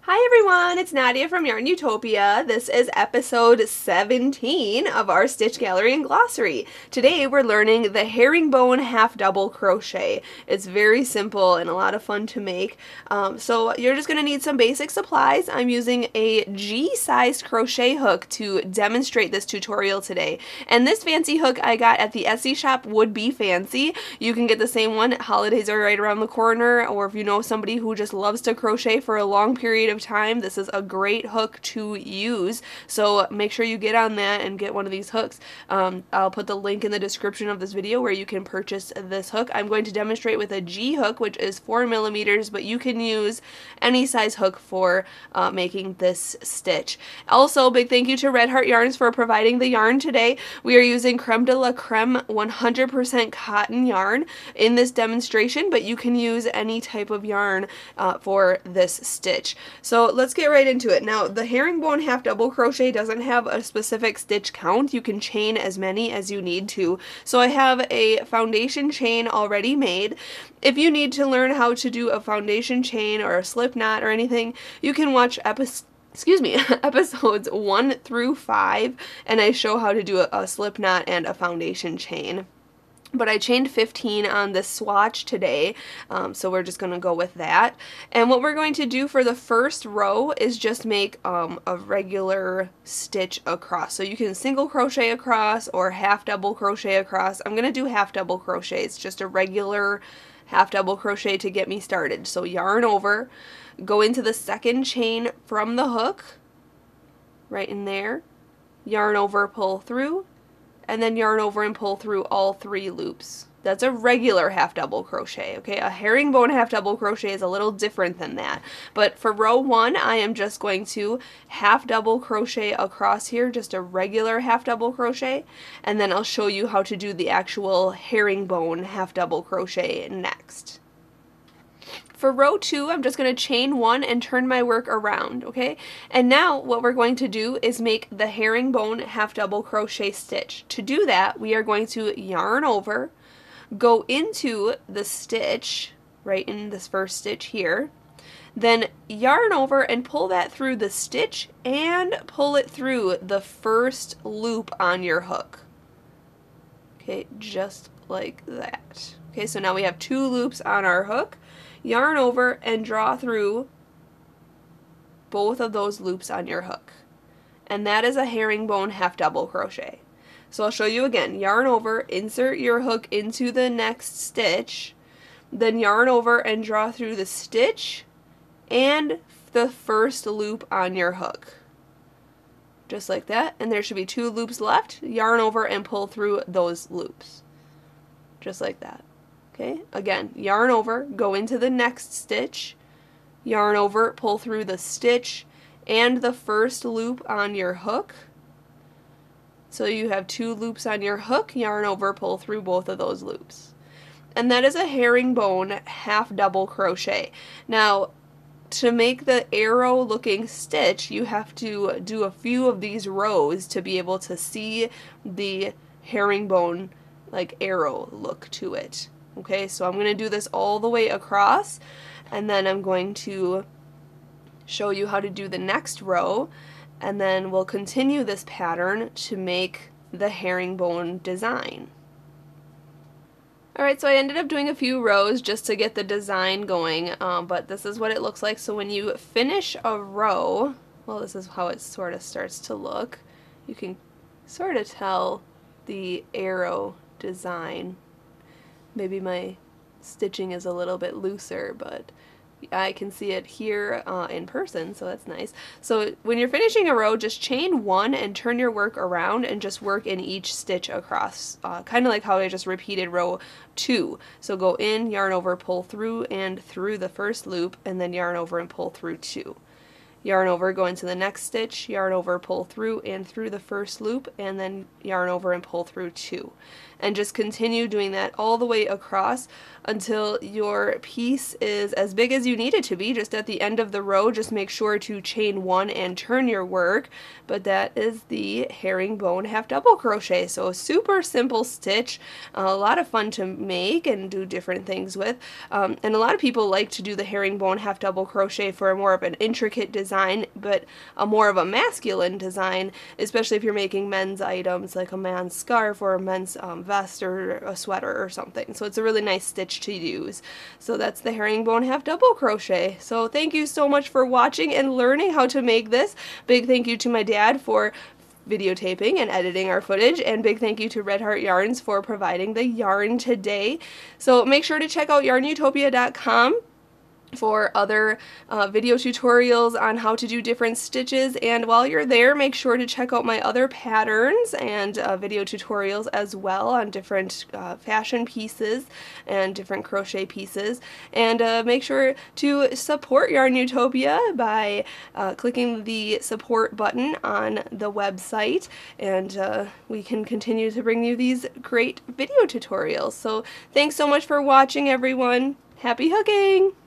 Hi everyone, it's Nadia from YARNutopia. This is episode 17 of our Stitch Gallery and Glossary. Today we're learning the herringbone half double crochet. It's very simple and a lot of fun to make. So you're just going to need some basic supplies. I'm using a G-sized crochet hook to demonstrate this tutorial today. And this fancy hook I got at the Etsy shop would be fancy. You can get the same one. Holidays are right around the corner, or if you know somebody who just loves to crochet for a long period of time, this is a great hook to use. So make sure you get on that and get one of these hooks. I'll put the link in the description of this video where you can purchase this hook. I'm going to demonstrate with a G hook, which is 4mm, but you can use any size hook for making this stitch. Also, big thank you to Red Heart Yarns for providing the yarn today. We are using Creme de la Creme 100% cotton yarn in this demonstration, but you can use any type of yarn for this stitch. So let's get right into it. Now, the herringbone half double crochet doesn't have a specific stitch count. You can chain as many as you need to. So I have a foundation chain already made. If you need to learn how to do a foundation chain or a slip knot or anything, you can watch episodes 1 through 5, and I show how to do a slip knot and a foundation chain. But I chained 15 on this swatch today, so we're just going to go with that. And what we're going to do for the first row is just make a regular stitch across. So you can single crochet across or half double crochet across. I'm going to do half double crochet. It's just a regular half double crochet to get me started. So yarn over, go into the second chain from the hook, right in there, yarn over, pull through, and then yarn over and pull through all 3 loops. That's a regular half double crochet, okay? A herringbone half double crochet is a little different than that. But for row 1, I am just going to half double crochet across here, just a regular half double crochet, and then I'll show you how to do the actual herringbone half double crochet next. For row 2, I'm just going to chain 1 and turn my work around, okay? And now what we're going to do is make the herringbone half double crochet stitch. To do that, we are going to yarn over, go into the stitch, right in this first stitch here, then yarn over and pull that through the stitch and pull it through the first loop on your hook. Okay, just like that. Okay, so now we have 2 loops on our hook. Yarn over and draw through both of those loops on your hook. And that is a herringbone half double crochet. So I'll show you again. Yarn over, insert your hook into the next stitch, then yarn over and draw through the stitch and the first loop on your hook. Just like that. And there should be 2 loops left. Yarn over and pull through those loops. Just like that. Okay, again, yarn over, go into the next stitch, yarn over, pull through the stitch and the first loop on your hook. So you have 2 loops on your hook, yarn over, pull through both of those loops. And that is a herringbone half double crochet. Now, to make the arrow looking stitch, you have to do a few of these rows to be able to see the herringbone like arrow look to it. Okay, so I'm going to do this all the way across, and then I'm going to show you how to do the next row, and then we'll continue this pattern to make the herringbone design. Alright, so I ended up doing a few rows just to get the design going, but this is what it looks like. So when you finish a row, well, this is how it sort of starts to look. You can sort of tell the arrow design. Maybe my stitching is a little bit looser, but I can see it here in person, so that's nice. So when you're finishing a row, just chain 1 and turn your work around and just work in each stitch across, kind of like how I just repeated row 2. So go in, yarn over, pull through and through the first loop, and then yarn over and pull through 2. Yarn over, go into the next stitch, yarn over, pull through and through the first loop, and then yarn over and pull through 2. and just continue doing that all the way across until your piece is as big as you need it to be. Just at the end of the row, just make sure to chain 1 and turn your work. But that is the herringbone half double crochet. So a super simple stitch, a lot of fun to make and do different things with. And a lot of people like to do the herringbone half double crochet for a more of an intricate design, but a more of a masculine design, especially if you're making men's items like a man's scarf or a men's vest or a sweater or something. So it's a really nice stitch to use. So that's the herringbone half double crochet. So thank you so much for watching and learning how to make this. Big thank you to my dad for videotaping and editing our footage, and big thank you to Red Heart Yarns for providing the yarn today. So make sure to check out YARNutopia.com for other video tutorials on how to do different stitches, and while you're there, make sure to check out my other patterns and video tutorials as well on different fashion pieces and different crochet pieces. And make sure to support YARNutopia by clicking the support button on the website, and we can continue to bring you these great video tutorials. So thanks so much for watching, everyone. Happy hooking!